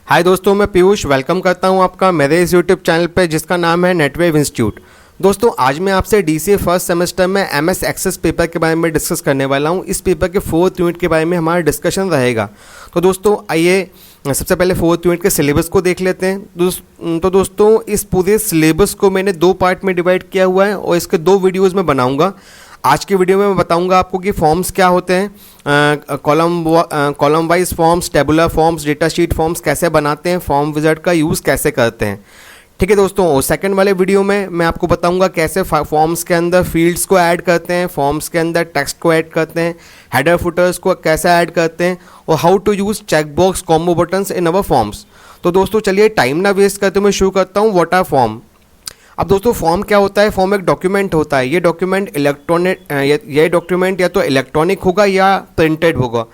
हाय दोस्तों, मैं पीयूष वेलकम करता हूं आपका मेरे इस यूट्यूब चैनल पे जिसका नाम है नेटवेव इंस्टीट्यूट। दोस्तों आज मैं आपसे डीसीए फर्स्ट सेमेस्टर में एमएस एक्सेस पेपर के बारे में डिस्कस करने वाला हूं। इस पेपर के 4th यूनिट के बारे में हमारा डिस्कशन रहेगा। तो दोस्तों आइए सबसे पहले 4th यूनिट के सिलेबस को देख लेते हैं। तो दोस्तों इस पूरे सिलेबस को मैंने 2 पार्ट में डिवाइड किया हुआ है और इसके 2 वीडियोज़ में बनाऊँगा। आज की वीडियो में मैं बताऊंगा आपको कि फॉर्म्स क्या होते हैं, column wise forms, tabular forms, data sheet forms कैसे बनाते हैं, फॉर्म विजार्ड का यूज़ कैसे करते हैं। ठीक है दोस्तों, और सेकंड वाले वीडियो में मैं आपको बताऊंगा कैसे फॉर्म्स के अंदर फील्ड्स को ऐड करते हैं, फॉर्म्स के अंदर टेक्स्ट को ऐड करते हैं, हेडर फुटर्स को कैसे ऐड करते हैं और how to use check box combo buttons in our forms. तो दोस्तों चलिए टाइम ना वेस्ट करते मैं शुरू करता हूँ। What are form. अब दोस्तों फॉर्म क्या होता है? फॉर्म एक डॉक्यूमेंट होता है। ये डॉक्यूमेंट या तो इलेक्ट्रॉनिक होगा या प्रिंटेड होगा।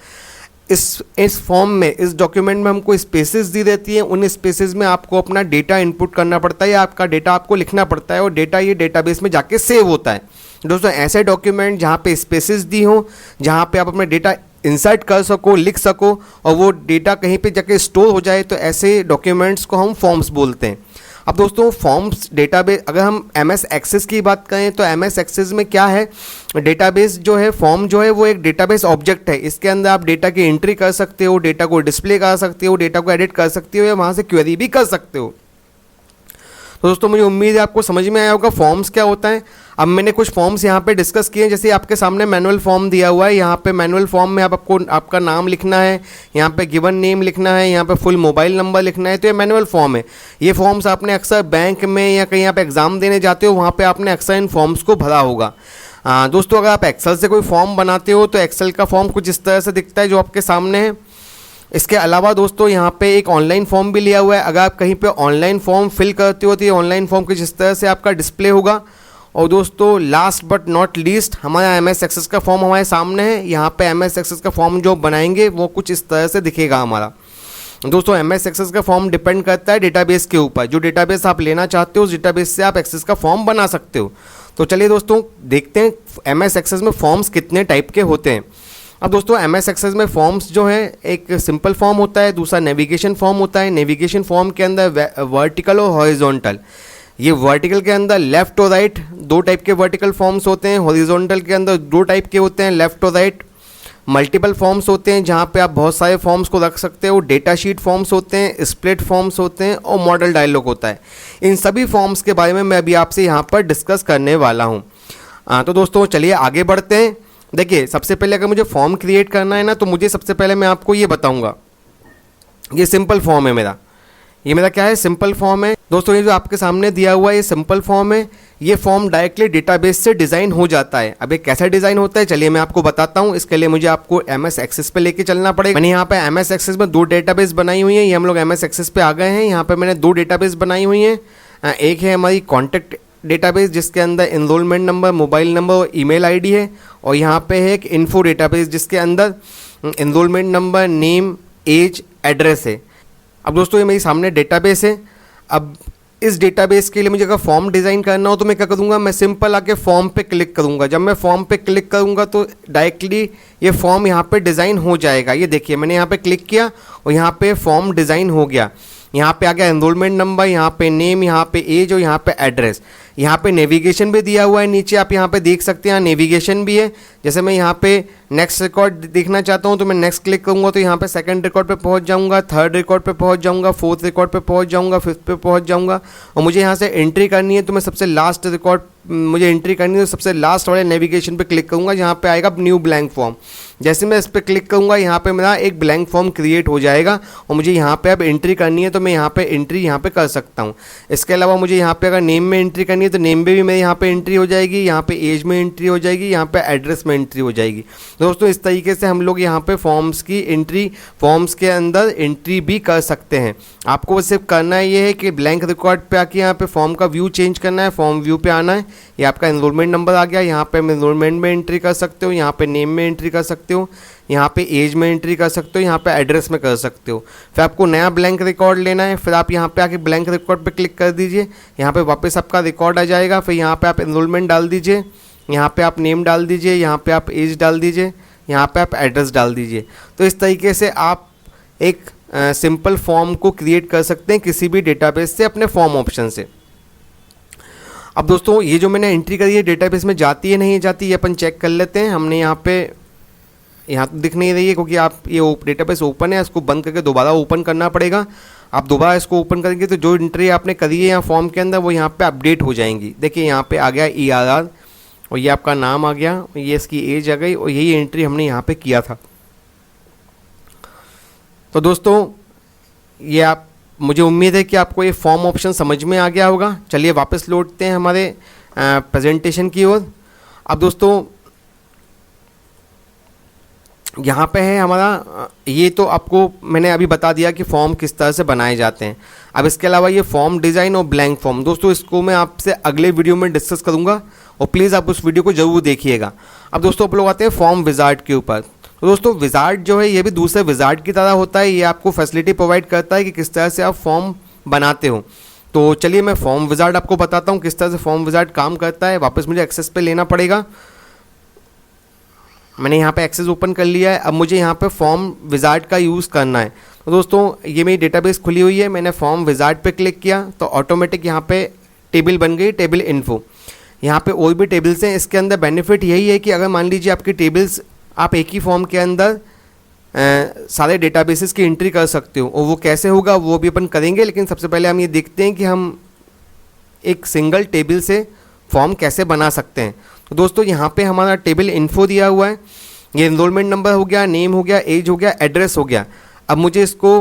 इस फॉर्म में, इस डॉक्यूमेंट में हमको स्पेसेस दी रहती हैं। उन स्पेसेस में आपको अपना डेटा इनपुट करना पड़ता है या आपका डेटा आपको लिखना पड़ता है और डेटा ये डेटाबेस में जाके सेव होता है। दोस्तों ऐसे डॉक्यूमेंट जहाँ पे स्पेसेस दी हों, जहाँ पे आप अपना डेटा इंसर्ट कर सको, लिख सको और वो डेटा कहीं पे जाके स्टोर हो जाए, तो ऐसे डॉक्यूमेंट्स को हम फॉर्म्स बोलते हैं। अब दोस्तों फॉर्म्स डेटाबेस, अगर हम एमएस एक्सेस की बात करें तो एमएस एक्सेस में क्या है, डेटाबेस जो है, फॉर्म जो है वो एक डेटाबेस ऑब्जेक्ट है। इसके अंदर आप डेटा की एंट्री कर सकते हो, डेटा को डिस्प्ले कर सकते हो, डेटा को एडिट कर सकते हो या वहाँ से क्वेरी भी कर सकते हो। तो दोस्तों मुझे उम्मीद है आपको समझ में आया होगा फॉर्म्स क्या होता है। अब मैंने कुछ फॉर्म्स यहाँ पे डिस्कस किए हैं। जैसे आपके सामने मैनुअल फॉर्म दिया हुआ है। यहाँ पे मैनुअल फॉर्म में आपको आपका नाम लिखना है, यहाँ पे गिवन नेम लिखना है, यहाँ पे फुल मोबाइल नंबर लिखना है। तो ये मैनुअल फॉर्म है। ये फॉर्म्स आपने अक्सर बैंक में या कहीं आप एग्ज़ाम देने जाते हो, वहाँ पर आपने अक्सर इन फॉर्म्स को भरा होगा। दोस्तों अगर आप एक्सेल से कोई फॉर्म बनाते हो तो एक्सेल का फॉर्म कुछ इस तरह से दिखता है जो आपके सामने है। इसके अलावा दोस्तों यहाँ पे एक ऑनलाइन फॉर्म भी लिया हुआ है। अगर आप कहीं पे ऑनलाइन फॉर्म फिल करते हो तो ये ऑनलाइन फॉर्म कुछ इस तरह से आपका डिस्प्ले होगा। और दोस्तों लास्ट बट नॉट लीस्ट हमारा एमएस एक्सेस का फॉर्म हमारे सामने है। यहाँ पे एमएस एक्सेस का फॉर्म जो बनाएंगे वो कुछ इस तरह से दिखेगा हमारा। दोस्तों एमएस एक्सेस का फॉर्म डिपेंड करता है डेटाबेस के ऊपर। जो डेटाबेस आप लेना चाहते हो उस डेटाबेस से आप एक्सेस का फॉर्म बना सकते हो। तो चलिए दोस्तों देखते हैं एमएस एक्सेस में फॉर्म्स कितने टाइप के होते हैं। अब दोस्तों एमएस एक्सेस में फॉर्म्स जो है, एक सिंपल फॉर्म होता है, दूसरा नेविगेशन फॉर्म होता है। नेविगेशन फॉर्म के अंदर वर्टिकल और हॉरिजॉन्टल, ये वर्टिकल के अंदर लेफ़्ट और राइट 2 टाइप के वर्टिकल फॉर्म्स होते हैं। हॉरिजॉन्टल के अंदर 2 टाइप के होते हैं, लेफ़्ट और राइट। मल्टीपल फॉर्म्स होते हैं जहाँ पे आप बहुत सारे फॉर्म्स को रख सकते हो। डेटा शीट फॉर्म्स होते हैं, स्प्लिट फॉर्म्स होते हैं और मॉडल डायलॉग होता है। इन सभी फॉर्म्स के बारे में मैं अभी आपसे यहाँ पर डिस्कस करने वाला हूँ। तो दोस्तों चलिए आगे बढ़ते हैं। देखिए सबसे पहले अगर मुझे फॉर्म क्रिएट करना है ना, तो मुझे सबसे पहले मैं आपको ये बताऊंगा। ये सिंपल फॉर्म है मेरा। ये मेरा क्या है? सिंपल फॉर्म है। दोस्तों ये जो आपके सामने दिया हुआ है ये सिंपल फॉर्म है। ये फॉर्म डायरेक्टली डेटाबेस से डिज़ाइन हो जाता है। अब ये कैसा डिज़ाइन होता है चलिए मैं आपको बताता हूँ। इसके लिए मुझे आपको एमएस एक्सेस पे लेके चलना पड़ेगा। मैंने यहाँ पे एमएस एक्सेस में 2 डेटाबेस बनाई हुई हैं। ये हम लोग एमएस एक्सेस पे आ गए हैं। यहाँ पे मैंने 2 डेटाबेस बनाई हुई हैं। एक है हमारी कॉन्टैक्ट डेटाबेस जिसके अंदर एनरोलमेंट नंबर, मोबाइल नंबर और ईमेल आईडी है। और यहाँ पे है एक इन्फो डेटाबेस जिसके अंदर enrolment number, name, age, address है। अब दोस्तों ये मेरे सामने डेटाबेस है। अब इस डेटाबेस के लिए मुझे अगर फॉर्म डिज़ाइन करना हो तो मैं क्या करूँगा, मैं सिंपल आके फॉर्म पे क्लिक करूँगा। जब मैं फॉर्म पे क्लिक करूँगा तो डायरेक्टली ये फॉर्म यहाँ पे डिज़ाइन हो जाएगा। ये देखिए मैंने यहाँ पे क्लिक किया और यहाँ पे फॉर्म डिज़ाइन हो गया। यहाँ पे आ गया एनरोलमेंट नंबर, यहाँ पे नेम, यहाँ पे एज और यहाँ पे एड्रेस। यहाँ पे नेविगेशन भी दिया हुआ है नीचे, आप यहाँ पे देख सकते हैं। नेविगेशन भी है। जैसे मैं यहाँ पे नेक्स्ट रिकॉर्ड देखना चाहता हूँ तो मैं नेक्स्ट क्लिक करूँगा तो यहाँ पे सेकंड रिकॉर्ड पे पहुँच जाऊँगा, थर्ड रिकॉर्ड पे पहुँच जाऊँगा, फोर्थ रिकॉर्ड पे पहुँच जाऊँगा, फिफ्थ पे पहुँच जाऊँगा। और मुझे यहाँ से एंट्री करनी है तो मैं सबसे लास्ट रिकॉर्ड मुझे एंट्री करनी है तो सबसे लास्ट वाले नेविगेशन पे क्लिक करूँगा जहाँ पे आएगा न्यू ब्लैंक फॉर्म। जैसे मैं इस पर क्लिक करूँगा यहाँ पे मेरा एक ब्लैंक फॉर्म क्रिएट हो जाएगा और मुझे यहाँ पे अब एंट्री करनी है तो मैं यहाँ पे एंट्री यहाँ पे कर सकता हूँ। इसके अलावा मुझे यहाँ पे अगर नेम में एंट्री करनी है तो नेम में भी मेरे यहाँ पे एंट्री हो जाएगी, यहाँ पे एज में एंट्री हो जाएगी, यहाँ पे एड्रेस में एंट्री हो जाएगी। दोस्तों इस तरीके से हम लोग यहाँ पे फॉर्म्स की एंट्री, फॉर्म्स के अंदर एंट्री भी कर सकते हैं। आपको बस सिर्फ करना ये है कि ब्लैंक रिकॉर्ड पे आके यहाँ पे फॉर्म का व्यू चेंज करना है, फॉर्म व्यू पे आना है। ये आपका एनरोलमेंट नंबर आ गया, यहाँ पे एनरोलमेंट में एंट्री कर सकते हो, यहाँ पे नेम में एंट्री कर सकते हो, यहाँ पे एज में एंट्री कर सकते हो, यहाँ पे एड्रेस में कर सकते हो। फिर आपको नया ब्लैंक रिकॉर्ड लेना है, फिर आप यहाँ पे आके ब्लैंक रिकॉर्ड पे क्लिक कर दीजिए। यहाँ पे वापस आपका रिकॉर्ड आ जाएगा। फिर यहाँ पे आप एनरोलमेंट डाल दीजिए, यहाँ पे आप नेम डाल दीजिए, यहाँ पे आप एज डाल दीजिए, यहाँ पे आप एड्रेस डाल दीजिए। तो इस तरीके से आप एक सिंपल फॉर्म को क्रिएट कर सकते हैं किसी भी डेटाबेस से अपने फॉर्म ऑप्शन से। अब दोस्तों ये जो मैंने एंट्री करी है डेटाबेस में जाती है नहीं जाती, ये अपन चेक कर लेते हैं। हमने यहाँ तो दिख नहीं रही है क्योंकि आप ये डेटाबेस ओपन है, इसको बंद करके दोबारा ओपन करना पड़ेगा। आप दोबारा इसको ओपन करेंगे तो जो एंट्री आपने करी है यहाँ फॉर्म के अंदर वो यहाँ पे अपडेट हो जाएंगी। देखिए यहाँ पे आ गया ERR और ये आपका नाम आ गया, ये इसकी एज आ गई और यही एंट्री हमने यहाँ पे किया था। तो दोस्तों ये मुझे उम्मीद है कि आपको ये फॉर्म ऑप्शन समझ में आ गया होगा। चलिए वापस लौटते हैं हमारे प्रेजेंटेशन की ओर। अब दोस्तों यहाँ पे है हमारा, ये तो आपको मैंने अभी बता दिया कि फॉर्म किस तरह से बनाए जाते हैं। अब इसके अलावा ये फॉर्म डिज़ाइन और ब्लैंक फॉर्म, दोस्तों इसको मैं आपसे अगले वीडियो में डिस्कस करूँगा और प्लीज़ आप उस वीडियो को ज़रूर देखिएगा। अब दोस्तों आप लोग आते हैं फॉर्म विजार्ड के ऊपर। तो दोस्तों विजार्ड जो है ये भी दूसरे विजार्ड की तरह होता है, ये आपको फैसिलिटी प्रोवाइड करता है कि किस तरह से आप फॉर्म बनाते हो। तो चलिए मैं फॉर्म विजार्ड आपको बताता हूँ किस तरह से फॉर्म विजार्ड काम करता है। वापस मुझे एक्सेस पे लेना पड़ेगा। मैंने यहाँ पे एक्सेस ओपन कर लिया है। अब मुझे यहाँ पे फॉर्म विजार्ड का यूज़ करना है। तो दोस्तों ये मेरी डेटाबेस खुली हुई है, मैंने फॉर्म विजार्ड पे क्लिक किया तो ऑटोमेटिक यहाँ पे टेबल बन गई, टेबल इन्फो। यहाँ पे और भी टेबल्स हैं। इसके अंदर बेनिफिट यही है कि अगर मान लीजिए आपकी टेबल्स, आप एक ही फॉर्म के अंदर सारे डेटाबेसेस की एंट्री कर सकते हो, और वो कैसे होगा वो भी अपन करेंगे। लेकिन सबसे पहले हम ये देखते हैं कि हम एक सिंगल टेबल से फॉर्म कैसे बना सकते हैं। तो दोस्तों यहाँ पे हमारा टेबल इन्फो दिया हुआ है, ये एनरोलमेंट नंबर हो गया, नेम हो गया, एज हो गया, एड्रेस हो गया। अब मुझे इसको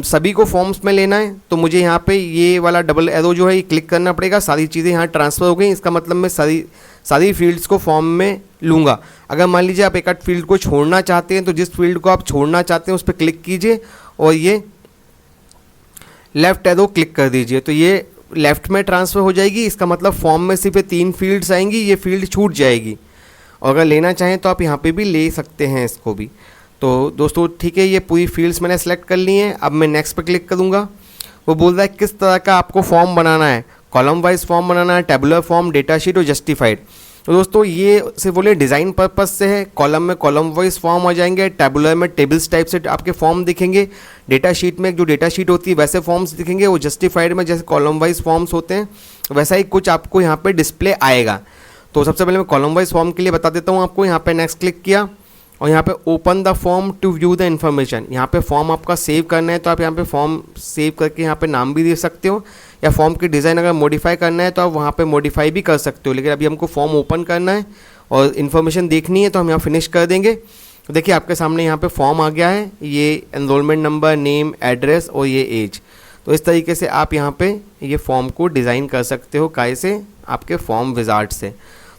सभी को फॉर्म्स में लेना है तो मुझे यहाँ पे ये वाला डबल एरो जो है ये क्लिक करना पड़ेगा। सारी चीज़ें यहाँ ट्रांसफ़र हो गई, इसका मतलब मैं सारी फील्ड्स को फॉर्म में लूँगा। अगर मान लीजिए आप एक आध फील्ड को छोड़ना चाहते हैं तो जिस फील्ड को आप छोड़ना चाहते हैं उस पर क्लिक कीजिए और ये लेफ़्ट एरो क्लिक कर दीजिए तो ये लेफ़्ट में ट्रांसफ़र हो जाएगी। इसका मतलब फॉर्म में सिर्फ 3 फील्ड्स आएंगी, ये फील्ड छूट जाएगी। और अगर लेना चाहें तो आप यहाँ पे भी ले सकते हैं इसको भी। तो दोस्तों ठीक है, ये पूरी फील्ड्स मैंने सेलेक्ट कर ली हैं। अब मैं नेक्स्ट पे क्लिक करूँगा। वो बोल रहा है किस तरह का आपको फॉर्म बनाना है, कॉलम वाइज फॉर्म बनाना है, टेबुलर फॉर्म, डेटा शीट और जस्टिफाइड। तो दोस्तों ये सिर्फ बोले डिज़ाइन पर्पज़ से है। कॉलम में कॉलम वाइज फॉर्म आ जाएंगे, टेबुलर में टेबल्स टाइप से आपके फॉर्म दिखेंगे, डेटा शीट में जो डेटा शीट होती है वैसे फॉर्म्स दिखेंगे, और जस्टिफाइड में जैसे कॉलम वाइज फॉर्म्स होते हैं वैसा ही कुछ आपको यहाँ पे डिस्प्ले आएगा। तो सबसे पहले मैं कॉलम वाइज फॉर्म के लिए बता देता हूँ आपको। यहाँ पे नेक्स्ट क्लिक किया और यहाँ पे open the form to view the information. यहाँ पे फॉर्म आपका सेव करना है तो आप यहाँ पे फॉर्म सेव करके यहाँ पे नाम भी दे सकते हो, या फॉर्म की डिज़ाइन अगर मॉडिफाई करना है तो आप वहाँ पे मॉडिफाई भी कर सकते हो। लेकिन अभी हमको फॉर्म ओपन करना है और इन्फॉर्मेशन देखनी है तो हम यहाँ फिनिश कर देंगे। तो देखिए आपके सामने यहाँ पे फॉर्म आ गया है, ये एनरोलमेंट नंबर, नेम, एड्रेस और ये एज। तो इस तरीके से आप यहाँ पे ये फॉर्म को डिज़ाइन कर सकते हो काय से, आपके फॉर्म विजार्ड से।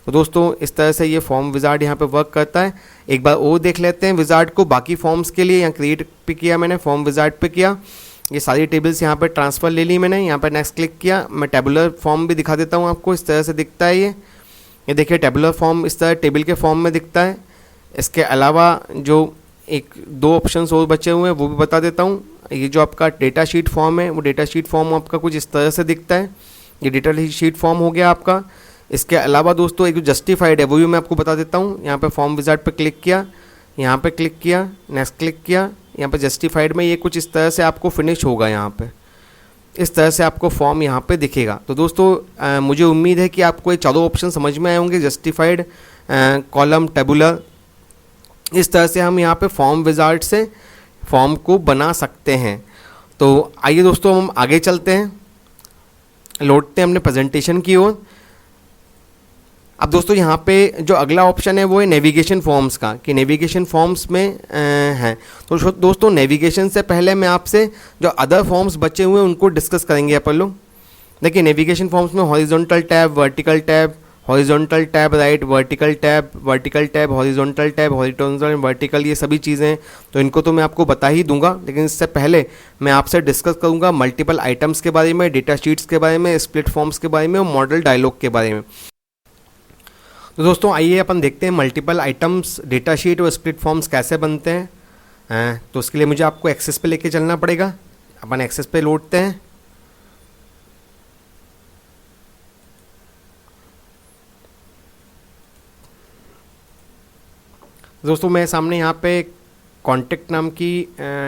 तो दोस्तों इस तरह से ये फॉर्म विजार्ड यहाँ पे वर्क करता है। एक बार और देख लेते हैं विजार्ड को बाकी फॉर्म्स के लिए। यहाँ क्रिएट पे किया मैंने, फॉर्म विजार्ड पे किया, ये सारी टेबल्स यहाँ पे ट्रांसफ़र ले ली मैंने। यहाँ पे नेक्स्ट क्लिक किया। मैं टेबुलर फॉर्म भी दिखा देता हूँ आपको, इस तरह से दिखता है ये देखिए टेबुलर फॉर्म इस तरह टेबल के फॉर्म में दिखता है। इसके अलावा जो 1-2 ऑप्शंस और बचे हुए हैं वो भी बता देता हूँ। ये जो आपका डेटा शीट फॉर्म है वो डेटा शीट फॉर्म आपका कुछ इस तरह से दिखता है, ये डेटा शीट फॉर्म हो गया आपका। इसके अलावा दोस्तों एक जो जस्टिफाइड है वो भी मैं आपको बता देता हूँ। यहाँ पे फॉर्म विजार्ड पे क्लिक किया, यहाँ पे क्लिक किया, नेक्स्ट क्लिक किया, यहाँ पे जस्टिफाइड में ये कुछ इस तरह से आपको फिनिश होगा। यहाँ पे इस तरह से आपको फॉर्म यहाँ पे दिखेगा। तो दोस्तों मुझे उम्मीद है कि आपको ये चारों ऑप्शन समझ में आए होंगे, जस्टिफाइड, कॉलम, टेबुलर। इस तरह से हम यहाँ पे फॉर्म विजार्ड से फॉर्म को बना सकते हैं। तो आइए दोस्तों हम आगे चलते हैं, लौटते हैं अपने प्रेजेंटेशन की ओर। अब दोस्तों यहाँ पे जो अगला ऑप्शन है वो है नेविगेशन फॉर्म्स का, कि नेविगेशन फॉर्म्स में हैं। तो दोस्तों नेविगेशन से पहले मैं आपसे जो अदर फॉर्म्स बचे हुए हैं उनको डिस्कस करेंगे अपन लोग। देखिए नेविगेशन फॉर्म्स में horizontal tab, vertical tab, horizontal tab right, vertical tab, horizontal tab, horizontal vertical, ये सभी चीज़ें तो इनको तो मैं आपको बता ही दूंगा। लेकिन इससे पहले मैं आपसे डिस्कस करूँगा मल्टीपल आइटम्स के बारे में, डेटा शीट्स के बारे में, स्प्लिट फॉर्म्स के बारे में और मॉडल डायलॉग के बारे में। तो दोस्तों आइए अपन देखते हैं मल्टीपल आइटम्स, डेटा शीट और स्प्लिट फॉर्म्स कैसे बनते हैं। तो उसके लिए मुझे आपको एक्सेस पे लेके चलना पड़ेगा। अपन एक्सेस पे लौटते हैं। दोस्तों मेरे सामने यहाँ पे कॉन्टेक्ट नाम की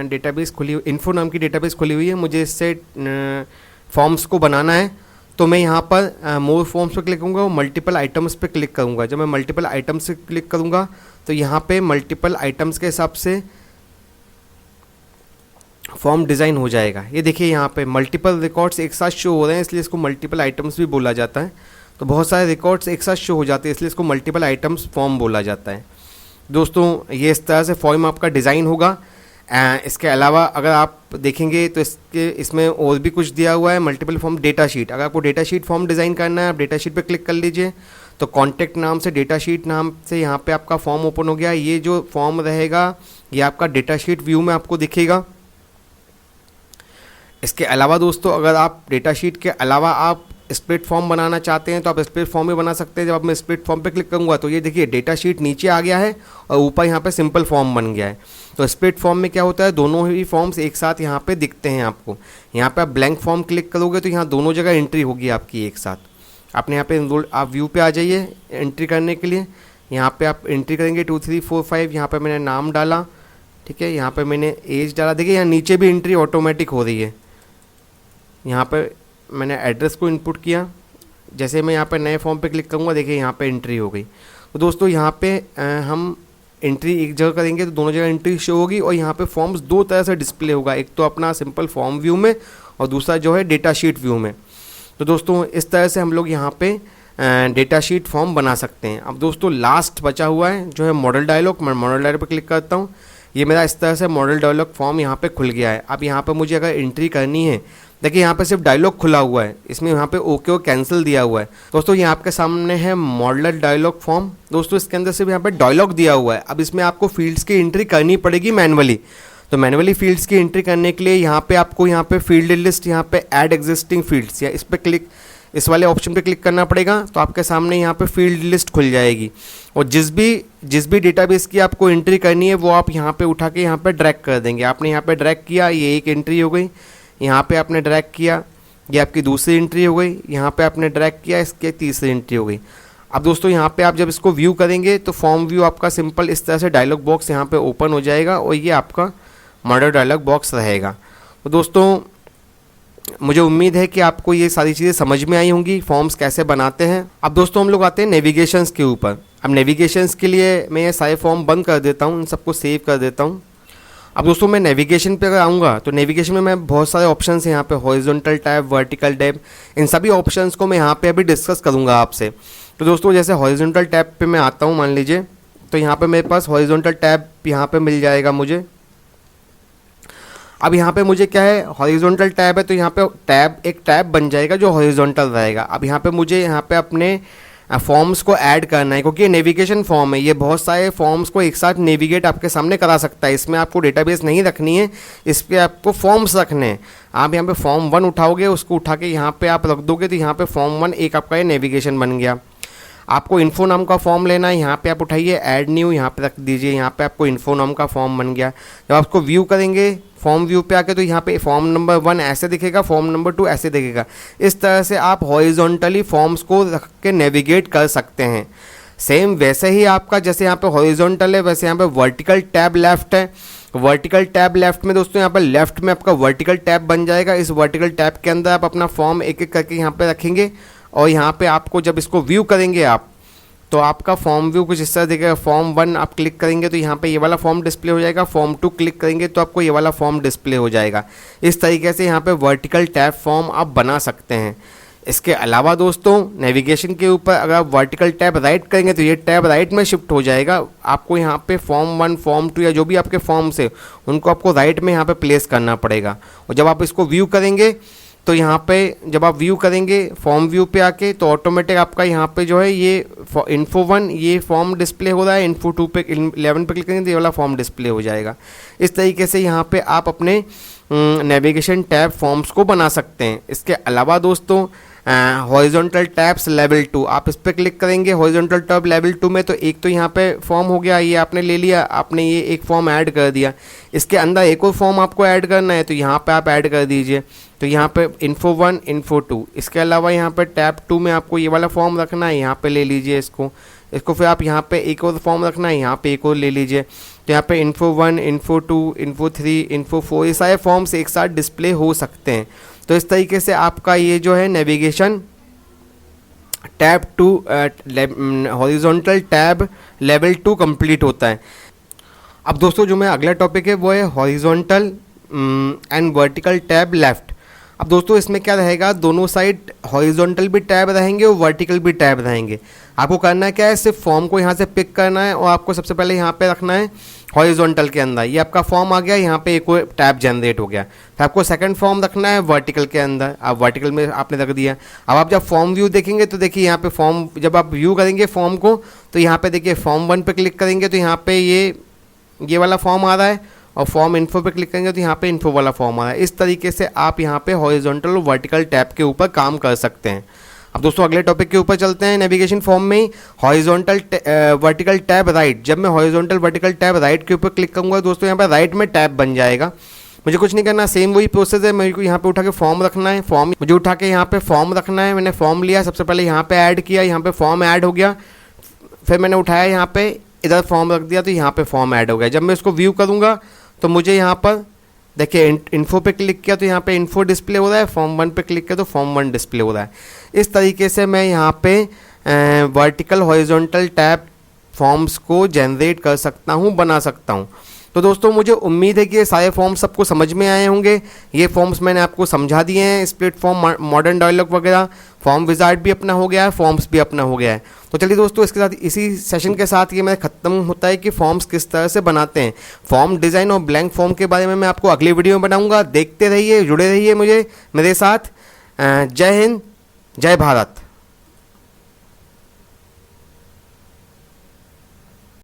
डेटाबेस खुली, इन्फो नाम की डेटाबेस खुली हुई है। मुझे इससे फॉर्म्स को बनाना है, तो मैं यहाँ पर मोर फॉर्म्स पे क्लिक करूँगा और मल्टीपल आइटम्स पे क्लिक करूँगा। जब मैं मल्टीपल आइटम्स पे क्लिक करूँगा तो यहाँ पे मल्टीपल आइटम्स के हिसाब से फॉर्म डिज़ाइन हो जाएगा। ये देखिए यहाँ पे मल्टीपल रिकॉर्ड्स एक साथ शो हो रहे हैं, इसलिए इसको मल्टीपल आइटम्स भी बोला जाता है। तो बहुत सारे रिकॉर्ड्स एक साथ शो हो जाते हैं, इसलिए इसको मल्टीपल आइटम्स फॉर्म बोला जाता है। दोस्तों ये इस तरह से फॉर्म आपका डिज़ाइन होगा। इसके अलावा अगर आप देखेंगे तो इसमें और भी कुछ दिया हुआ है, मल्टीपल फॉर्म डेटा शीट। अगर आपको डेटा शीट फॉर्म डिज़ाइन करना है, आप डेटा शीट पे क्लिक कर लीजिए, तो कॉन्टेक्ट नाम से डेटा शीट नाम से यहाँ पे आपका फॉर्म ओपन हो गया। ये जो फॉर्म रहेगा ये आपका डेटा शीट व्यू में आपको दिखेगा। इसके अलावा दोस्तों अगर आप डेटा शीट के अलावा आप स्प्लिट फॉर्म बनाना चाहते हैं तो आप स्प्लिट फॉर्म भी बना सकते हैं। जब आप मैं स्प्लिट फॉर्म पे क्लिक करूँगा तो ये देखिए डेटा शीट नीचे आ गया है और ऊपर यहाँ पे सिंपल फॉर्म बन गया है। तो स्प्लिट फॉर्म में क्या होता है, दोनों ही फॉर्म्स एक साथ यहाँ पे दिखते हैं आपको। यहाँ पे आप ब्लैंक फॉर्म क्लिक करोगे तो यहाँ दोनों जगह एंट्री होगी आपकी एक साथ। आपने यहाँ पे आप व्यू पे आ जाइए एंट्री करने के लिए। यहाँ पे आप एंट्री करेंगे 2 3 4 5। यहाँ पे मैंने नाम डाला, ठीक है, यहाँ पे मैंने एज डाला। देखिए यहाँ नीचे भी एंट्री ऑटोमेटिक हो रही है। यहाँ पे मैंने एड्रेस को इनपुट किया, जैसे मैं यहाँ पे नए फॉर्म पे क्लिक करूँगा देखिए यहाँ पे एंट्री हो गई। तो दोस्तों यहाँ पे हम एंट्री एक जगह करेंगे तो दोनों जगह एंट्री शो होगी और यहाँ पे फॉर्म्स दो तरह से डिस्प्ले होगा, एक तो अपना सिंपल फॉर्म व्यू में और दूसरा जो है डेटा शीट व्यू में। तो दोस्तों इस तरह से हम लोग यहाँ पे डेटा शीट फॉर्म बना सकते हैं। अब दोस्तों लास्ट बचा हुआ है जो है मॉडल डायलॉग। मैं मॉडल डायलॉग पर क्लिक करता हूँ, ये मेरा इस तरह से मॉडल डायलॉग फॉर्म यहाँ पे खुल गया है। अब यहाँ पे मुझे अगर एंट्री करनी है, देखिए यहाँ पे सिर्फ डायलॉग खुला हुआ है, इसमें यहाँ पे ओके और कैंसिल दिया हुआ है। दोस्तों ये आपके सामने है मॉडल डायलॉग फॉर्म। दोस्तों इसके अंदर सिर्फ यहाँ पे डायलॉग दिया हुआ है। अब इसमें आपको फील्ड्स की एंट्री करनी पड़ेगी मैनुअली। तो मैनुअली फील्ड्स की एंट्री करने के लिए यहाँ पे आपको यहाँ पे फील्ड लिस्ट, यहाँ पे ऐड एग्जिस्टिंग फील्ड्स, या इस पर क्लिक, इस वाले ऑप्शन पे क्लिक करना पड़ेगा। तो आपके सामने यहाँ पे फील्ड लिस्ट खुल जाएगी और जिस भी डेटाबेस की आपको एंट्री करनी है वो आप यहाँ पे उठा के यहाँ पे ड्रैग कर देंगे। आपने यहाँ पे ड्रैग किया, ये एक एंट्री हो गई। यहाँ पे आपने ड्रैग किया, ये आपकी दूसरी एंट्री हो गई। यहाँ पे आपने ड्रैग किया, इसके तीसरी एंट्री हो गई। अब दोस्तों यहाँ पे आप जब इसको व्यू करेंगे तो फॉर्म व्यू आपका सिंपल इस तरह से डायलॉग बॉक्स यहाँ पे ओपन हो जाएगा और ये आपका मॉडल डायलॉग बॉक्स रहेगा। तो दोस्तों मुझे उम्मीद है कि आपको ये सारी चीज़ें समझ में आई होंगी, फॉर्म्स कैसे बनाते हैं। अब दोस्तों हम लोग आते हैं नेविगेशंस के ऊपर। अब नेविगेशंस के लिए मैं ये सारे फॉर्म बंद कर देता हूँ, इन सबको सेव कर देता हूँ। अब दोस्तों मैं नेविगेशन पे अगर आऊँगा तो नेविगेशन में मैं बहुत सारे ऑप्शंस हैं यहाँ पे, हॉरिजॉन्टल टैब, वर्टिकल टैब, इन सभी ऑप्शंस को मैं यहाँ पे अभी डिस्कस करूँगा आपसे। तो दोस्तों जैसे हॉरिजॉन्टल टैब पे मैं आता हूँ, मान लीजिए, तो यहाँ पे मेरे पास हॉरिजॉन्टल टैब यहाँ पे मिल जाएगा मुझे। अब यहाँ पे मुझे क्या है, हॉरिजॉन्टल टैब है तो यहाँ पे एक टैब बन जाएगा जो हॉरिजॉन्टल रहेगा। अब यहाँ पे मुझे यहाँ पे अपने फॉर्म्स को ऐड करना है, क्योंकि ये नेविगेशन फॉर्म है, ये बहुत सारे फॉर्म्स को एक साथ नेविगेट आपके सामने करा सकता है। इसमें आपको डेटाबेस नहीं रखनी है, इस पर आपको फॉर्म्स रखने हैं। आप यहाँ पे फॉर्म 1 उठाओगे, उसको उठा के यहाँ पे आप रख दोगे तो यहाँ पे फॉर्म 1 एक आपका ये नेविगेशन बन गया। आपको इन्फो नाम का फॉर्म लेना है, यहाँ पे आप उठाइए, ऐड न्यू, यहाँ पे रख दीजिए, यहाँ पे आपको इन्फो नाम का फॉर्म बन गया। जब आपको व्यू करेंगे फॉर्म व्यू पे आके तो यहाँ पे फॉर्म नंबर 1 ऐसे दिखेगा, फॉर्म नंबर 2 ऐसे दिखेगा। इस तरह से आप हॉरिजॉन्टली फॉर्म्स को रख के नेविगेट कर सकते हैं। सेम वैसे ही आपका जैसे यहाँ पे हॉरिजॉन्टल है वैसे यहाँ पे वर्टिकल टैब लेफ्ट है। वर्टिकल टैब लेफ्ट में दोस्तों यहाँ पर लेफ्ट में आपका वर्टिकल टैब बन जाएगा। इस वर्टिकल टैब के अंदर आप अपना फॉर्म एक एक करके यहाँ पे रखेंगे और यहाँ पे आपको जब इसको व्यू करेंगे आप तो आपका फॉर्म व्यू कुछ इस तरह दिखेगा। फॉर्म 1 आप क्लिक करेंगे तो यहाँ पे ये वाला फॉर्म डिस्प्ले हो जाएगा, फॉर्म 2 क्लिक करेंगे तो आपको ये वाला फॉर्म डिस्प्ले हो जाएगा। इस तरीके से यहाँ पे वर्टिकल टैब फॉर्म आप बना सकते हैं। इसके अलावा दोस्तों नेविगेशन के ऊपर अगर आप वर्टिकल टैब राइट करेंगे तो ये टैब राइट में शिफ्ट हो जाएगा। आपको यहाँ पे फॉर्म 1 फॉर्म 2 या जो भी आपके फॉर्म्स है उनको आपको राइट में यहाँ पे प्लेस करना पड़ेगा। और जब आप इसको व्यू करेंगे तो यहाँ पे जब आप व्यू करेंगे फॉर्म व्यू पे आके तो ऑटोमेटिक आपका यहाँ पे जो है ये इन्फो 1 ये फॉर्म डिस्प्ले हो रहा है, इन्फो 2 पे 11 पे क्लिक करेंगे तो ये वाला फॉर्म डिस्प्ले हो जाएगा। इस तरीके से यहाँ पे आप अपने नेविगेशन टैब फॉर्म्स को बना सकते हैं। इसके अलावा दोस्तों हॉरिजॉन्टल टैब्स लेवल 2 आप इस पर क्लिक करेंगे। हॉरिजॉन्टल टैब लेवल 2 में तो एक तो यहाँ पे फॉर्म हो गया, ये आपने ले लिया, आपने ये एक फॉर्म ऐड कर दिया। इसके अंदर एक और फॉर्म आपको ऐड करना है तो यहाँ पे आप ऐड कर दीजिए। तो यहाँ पे इन्फो 1 इन्फो 2, इसके अलावा यहाँ पे टैब 2 में आपको ये वाला फॉर्म रखना है, यहाँ पे ले लीजिए इसको। इसको फिर आप यहाँ पे एक और फॉर्म रखना है, यहाँ पे एक और ले लीजिए। तो यहाँ पे info1, info2, info3, info4 ये सारे फॉर्म्स एक साथ डिस्प्ले हो सकते हैं। तो इस तरीके से आपका ये जो है navigation tab 2 horizontal tab level 2 complete होता है। अब दोस्तों जो मेरा अगला टॉपिक है वो है horizontal and vertical tab left. अब दोस्तों इसमें क्या रहेगा, दोनों साइड हॉरिजॉन्टल भी टैब रहेंगे और वर्टिकल भी टैब रहेंगे। आपको करना क्या है, सिर्फ फॉर्म को यहाँ से पिक करना है और आपको सबसे पहले यहाँ पे रखना है हॉरिजॉन्टल के अंदर। ये आपका फॉर्म आ गया, यहाँ पे एक और टैब जनरेट हो गया। फिर आपको सेकंड फॉर्म रखना है वर्टिकल के अंदर, आप वर्टिकल में आपने रख दिया। अब आप जब फॉर्म व्यू देखेंगे तो देखिए यहाँ पे फॉर्म, जब आप व्यू करेंगे फॉर्म को तो यहाँ पे देखिए फॉर्म 1 पे क्लिक करेंगे तो यहाँ पे ये वाला फॉर्म आ रहा है, और फॉर्म इन्फो पे क्लिक करेंगे तो यहाँ पे इन्फो वाला फॉर्म आ रहा है। इस तरीके से आप यहाँ पे हॉरिजॉन्टल और वर्टिकल टैब के ऊपर काम कर सकते हैं। अब दोस्तों अगले टॉपिक के ऊपर चलते हैं। नेविगेशन फॉर्म में ही हॉरिजॉन्टल वर्टिकल टैब राइट, जब मैं हॉरिजॉन्टल वर्टिकल टैब राइट के ऊपर क्लिक करूँगा दोस्तों यहाँ पर राइट में टैब बन जाएगा। मुझे कुछ नहीं करना, सेम वही प्रोसेस है। मेरे को यहाँ पे उठा के फॉर्म रखना है, फॉर्म मुझे उठा के यहाँ पे फॉर्म रखना है। मैंने फॉर्म लिया, सबसे पहले यहाँ पे ऐड किया, यहाँ पे फॉर्म ऐड हो गया। फिर मैंने उठाया यहाँ पे इधर फॉर्म रख दिया तो यहाँ पे फॉर्म ऐड हो गया। जब मैं इसको व्यू करूँगा तो मुझे यहाँ पर देखिए इन्फो पे क्लिक किया तो यहाँ पे इन्फो डिस्प्ले हो रहा है, फॉर्म 1 पे क्लिक किया तो फॉर्म 1 डिस्प्ले हो रहा है। इस तरीके से मैं यहाँ पे वर्टिकल हॉरिजॉन्टल टैब फॉर्म्स को जनरेट कर सकता हूँ, बना सकता हूँ। तो दोस्तों मुझे उम्मीद है कि ये सारे फॉर्म्स सबको समझ में आए होंगे। ये फॉर्म्स मैंने आपको समझा दिए हैं, स्प्लिट फॉर्म, मॉडर्न डायलॉग वगैरह। फॉर्म विजार्ड भी अपना हो गया है, फॉर्म्स भी अपना हो गया है। तो चलिए दोस्तों इसके साथ, इसी सेशन के साथ ये मेरा ख़त्म होता है कि फॉर्म्स किस तरह से बनाते हैं। फॉर्म डिज़ाइन और ब्लैंक फॉर्म के बारे में मैं आपको अगली वीडियो में बनाऊँगा। देखते रहिए, जुड़े रहिए मेरे साथ। जय हिंद, जय भारत।